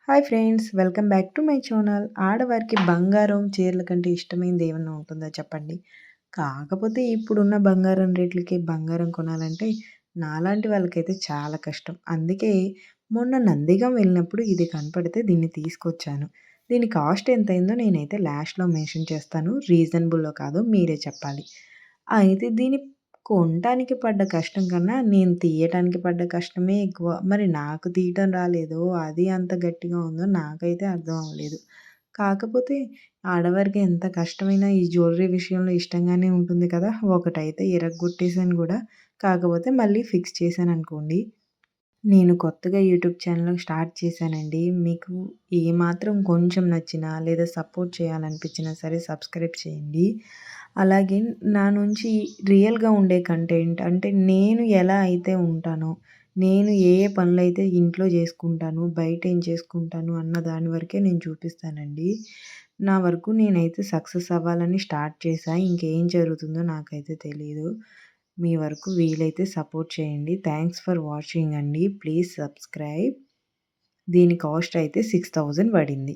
Hi friends, welcome back to my channel. ఆడవారికి బంగారం, చీరల కంటే ఇష్టమైనది ఏమన్నా ఉంటుందా చెప్పండి? కాకపోతే ఇప్పుడున్న బంగారం రేట్లకి బంగారం కొనాలంటే నాలాంటి వాళ్ళకైతే చాలా కష్టం. అందుకే మొన్న నందిగాం వెళ్ళినప్పుడు ఇది కనపడితే దీన్ని తీసుకొచ్చాను. దీని కాస్ట్ ఎంతయిందో నేనైతే లాస్ట్‌లో మెన్షన్ చేస్తాను. రీజనబుల్లో కాదో మీరే చెప్పాలి. అయితే దీన్ని కొనటానికి పడ్డ కష్టం కన్నా, నేను తీయటానికి పడ్డ కష్టమే ఎక్కువ. మరి నాకు తీయటం రాలేదో, అది అంత గట్టిగా ఉందో నాకైతే అర్థం అవ్వలేదు. కాకపోతే ఆడవారికి ఎంత కష్టమైనా ఈ జ్యువెలరీ విషయంలో ఇష్టంగానే ఉంటుంది కదా! ఒకటైతే ఇరగ్గొట్టేసాను గూడా. కాకపోతే మళ్ళీ ఫిక్స్ చేశాననుకోండి. నేను కొత్తగా యూట్యూబ్ ఛానల్ స్టార్ట్ చేశానండి. మీకు ఏమాత్రం కొంచెం నచ్చినా లేదా సపోర్ట్ చేయాలనిపించినా సరే సబ్స్క్రైబ్ చేయండి. అలాగే నా నుంచి రియల్‌గా ఉండే కంటెంట్ అంటే నేను ఎలా అయితే ఉంటానో, నేను ఏ ఏ పనులైతే ఇంట్లో చేసుకుంటాను, బయట ఏం చేసుకుంటాను అన్న దాని వరకే నేను చూపిస్తానండి. నా వరకు నేనైతే సక్సెస్ అవ్వాలని స్టార్ట్ చేశా. ఇంకేం జరుగుతుందో నాకైతే తెలీదు. మీ వరకు వీలైతే సపోర్ట్ చేయండి. థాంక్స్ ఫర్ వాచింగ్ అండి. Please subscribe. దీని కాస్ట్ అయితే 6000 పడింది.